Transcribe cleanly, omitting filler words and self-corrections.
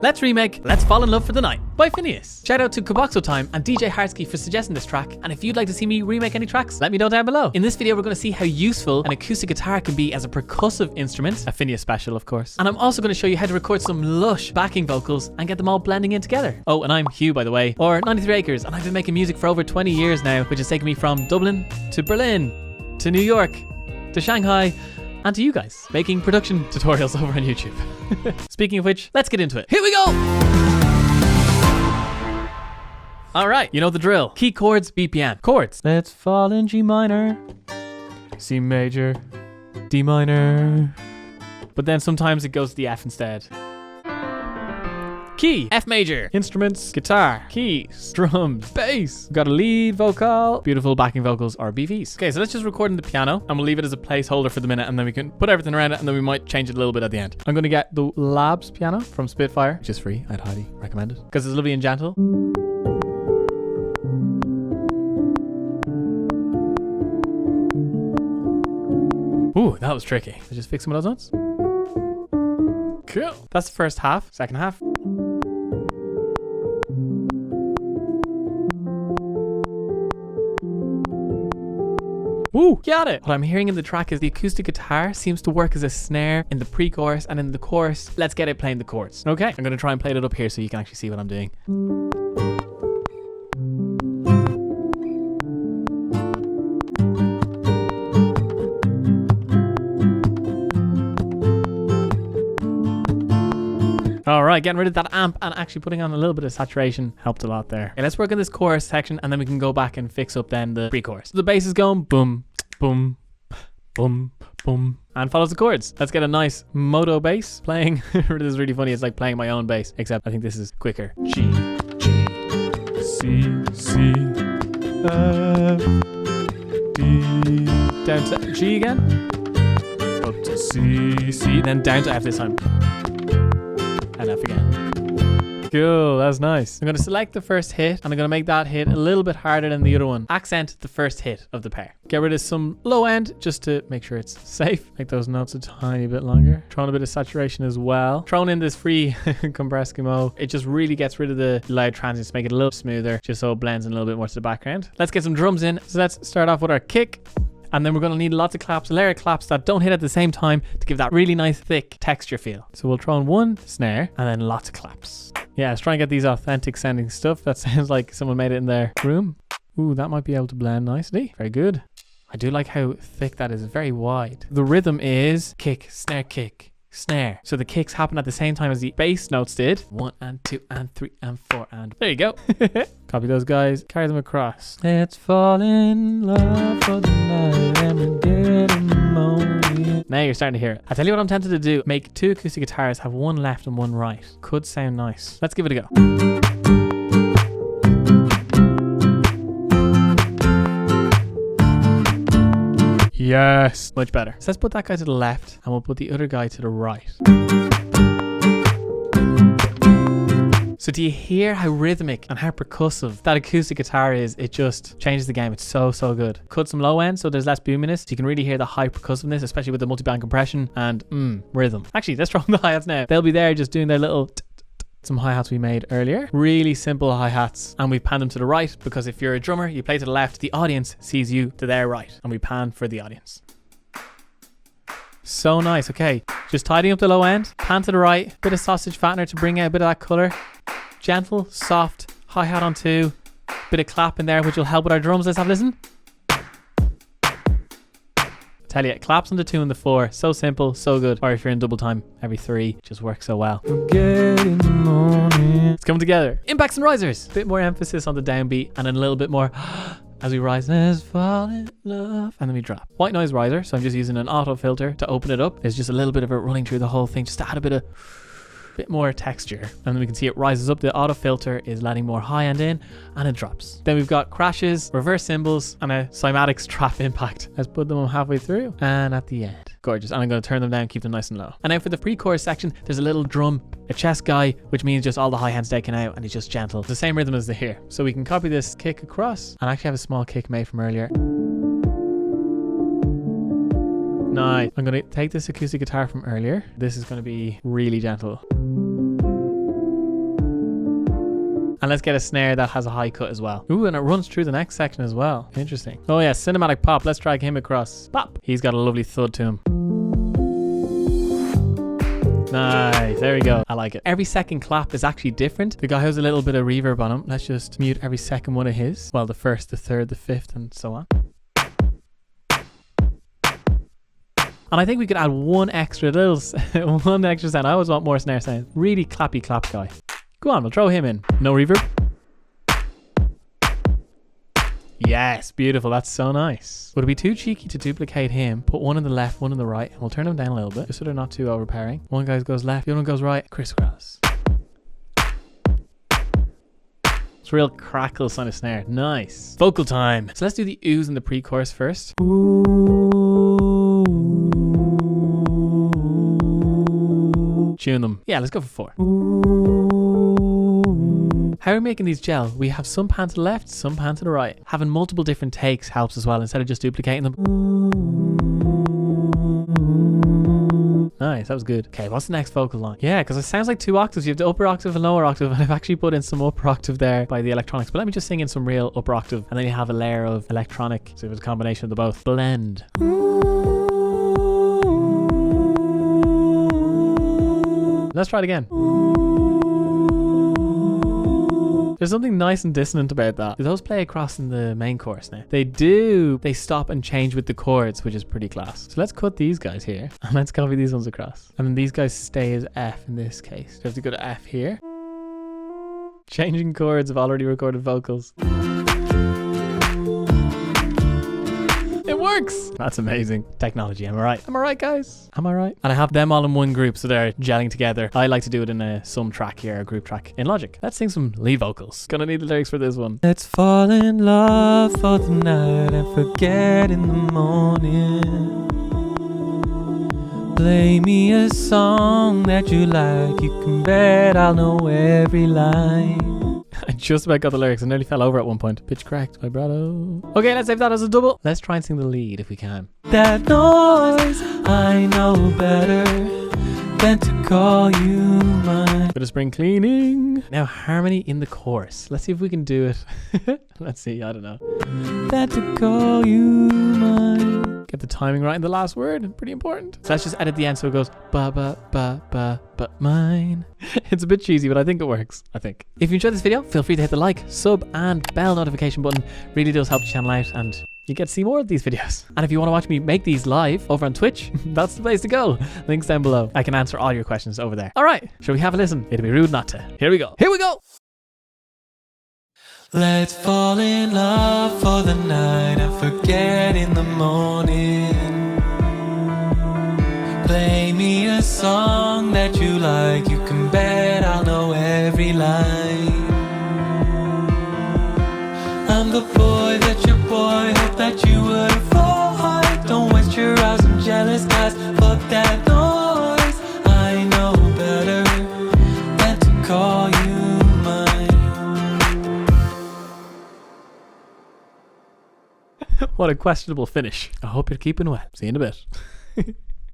Let's remake Let's Fall in Love for the Night by Finneas. Shout out to Kaboxo Time and DJ Harsky for suggesting this track, and if you'd like to see me remake any tracks, let me know down below. In this video we're going to see how useful an acoustic guitar can be as a percussive instrument, a Finneas special of course, and I'm also going to show you how to record some lush backing vocals and get them all blending in together. Oh, and I'm Hugh, by the way, or 93 Acres, and I've been making music for over 20 years now, which has taken me from Dublin to Berlin to New York to Shanghai and to you guys making production tutorials over on YouTube. Speaking of which, let's get into it. Here we go! Alright, you know the drill. Key, chords, BPM. Chords. Let's fall in G minor, C major, D minor. But then sometimes it goes to the F instead. Key, F major. Instruments, guitar, keys, drums, bass. We've got a lead vocal, beautiful backing vocals or BVs. Okay, so let's just record in the piano and we'll leave it as a placeholder for the minute, and then we can put everything around it, and then we might change it a little bit at the end. I'm going to get the Labs piano from Spitfire, which is free. I'd highly recommend it because it's lovely and gentle. Ooh, that was tricky. I just fix some of those notes. Cool. That's the first half. Second half. Woo, got it. What I'm hearing in the track is the acoustic guitar seems to work as a snare in the pre-chorus, and in the chorus, let's get it playing the chords. Okay, I'm going to try and play it up here so you can actually see what I'm doing. Alright, getting rid of that amp and actually putting on a little bit of saturation helped a lot there. Okay, let's work on this chorus section and then we can go back and fix up then the pre-chorus. So the bass is going boom, boom, boom, boom, and follows the chords. Let's get a nice Modo Bass playing. This is really funny, it's like playing my own bass, except I think this is quicker. G, G, C, C, F, D, down to G again, up to C, C, then down to F this time. And F again. Cool, that's nice. I'm going to select the first hit and I'm going to make that hit a little bit harder than the other one. Accent the first hit of the pair. Get rid of some low end just to make sure it's safe. Make those notes a tiny bit longer. Throw in a bit of saturation as well. Throwing in this free compressed schemo. It just really gets rid of the loud transients to make it a little smoother, just so it blends in a little bit more to the background. Let's get some drums in. So let's start off with our kick. And then we're going to need lots of claps, layer claps that don't hit at the same time to give that really nice thick texture feel. So we'll throw in one snare and then lots of claps. Yeah, let's try and get these authentic sounding stuff. That sounds like someone made it in their room. Ooh, that might be able to blend nicely. Very good. I do like how thick that is, very wide. The rhythm is kick, snare. So the kicks happen at the same time as the bass notes did. 1 and 2 and 3 and 4 and there you go. Copy those guys, carry them across. Let's fall in love for the night and we get in the morning. Now you're starting to hear it. I tell you what I'm tempted to do. Make two acoustic guitars, have one left and one right. Could sound nice. Let's give it a go. Yes, much better. So let's put that guy to the left and we'll put the other guy to the right. So do you hear how rhythmic and how percussive that acoustic guitar is? It just changes the game. It's so, so good. Cut some low end so there's less boominess. So you can really hear the high percussiveness, especially with the multi-band compression and rhythm. Actually, let's throw in the hi-hats now. They'll be there just doing their little some hi-hats we made earlier. Really simple hi-hats, and we pan them to the right because if you're a drummer, you play to the left, the audience sees you to their right, and we pan for the audience. So nice. Okay, just tidying up the low end, pan to the right, bit of sausage fattener to bring out a bit of that color. Gentle, soft, hi-hat on 2, bit of clap in there which will help with our drums. Let's have a listen. Tell you, claps on the 2 and the 4, so simple, so good. Or if you're in double time, every 3, just works so well. It's coming together. Impacts and risers. Bit more emphasis on the downbeat and then a little bit more as we rise. Let's fall in love. And then we drop. White noise riser, so I'm just using an auto filter to open it up. There's just a little bit of it running through the whole thing, just to add a bit more texture, and then we can see it rises up. The auto filter is letting more high end in and it drops. Then we've got crashes, reverse cymbals, and a cymatics trap impact. Let's put them halfway through and at the end. Gorgeous. And I'm going to turn them down, keep them nice and low. And now for the pre-chorus section, there's a little drum, a chest guy, which means just all the high hands taken out and it's just gentle. It's the same rhythm as the here. So we can copy this kick across and actually have a small kick made from earlier. Nice. I'm going to take this acoustic guitar from earlier. This is going to be really gentle. And let's get a snare that has a high cut as well. Ooh, and it runs through the next section as well. Interesting. Oh yeah, cinematic pop. Let's drag him across. Pop. He's got a lovely thud to him. Nice, there we go. I like it. Every second clap is actually different. The guy has a little bit of reverb on him. Let's just mute every second one of his. Well, the first, the third, the fifth, and so on. And I think we could add one extra sound. I always want more snare sound. Really clappy clap guy. Go on, we'll throw him in. No reverb. Yes, beautiful. That's so nice. Would it be too cheeky to duplicate him? Put one on the left, one on the right, and we'll turn them down a little bit, just so they're not too overpowering. One guy goes left, the other one goes right. Crisscross. It's real crackle sound of snare. Nice. Vocal time. So let's do the oohs and the pre-chorus first. Tune them. Yeah, let's go for 4. How are we making these gel? We have some pan to the left, some pan to the right. Having multiple different takes helps as well, instead of just duplicating them. Nice, that was good. Okay, what's the next vocal line? Yeah, because it sounds like 2 octaves. You have the upper octave and lower octave, and I've actually put in some upper octave there by the electronics. But let me just sing in some real upper octave, and then you have a layer of electronic. So it was a combination of the both. Blend. Let's try it again. There's something nice and dissonant about that. Do those play across in the main chorus now? They do. They stop and change with the chords, which is pretty class. So let's cut these guys here and let's copy these ones across. And then these guys stay as F in this case. So we have to go to F here. Changing chords of already recorded vocals. It works. That's amazing. Technology, am I right? Am I right, guys? Am I right? And I have them all in one group, so they're gelling together. I like to do it in a sum track here, a group track in Logic. Let's sing some lead vocals. Gonna need the lyrics for this one. Let's fall in love for the night and forget in the morning. Play me a song that you like. You can bet I'll know every line. I just about got the lyrics. I nearly fell over at one point. Pitch cracked, vibrato. Okay, let's save that as a double. Let's try and sing the lead if we can. That noise, I know better than to call you mine. Bit of spring cleaning. Now harmony in the chorus. Let's see if we can do it. Let's see, I don't know. Than to call you mine. Get the timing right in the last word. Pretty important. So let's just edit the end so it goes ba ba ba ba ba mine. It's a bit cheesy, but I think it works. I think. If you enjoyed this video, feel free to hit the like, sub, and bell notification button. Really does help the channel out, and you get to see more of these videos. And if you want to watch me make these live over on Twitch, that's the place to go. Links down below. I can answer all your questions over there. All right, shall we have a listen? It'd be rude not to. Here we go. Here we go. Let's fall in love for the night and forget in the morning. Play me a song that you like. You can bet I'll know every line. I'm the boy that your boy hoped that you would avoid. Don't waste your hours on jealous guys. Fuck that noise. I know better than to call you mine. What a questionable finish. I hope you're keeping well. See you in a bit.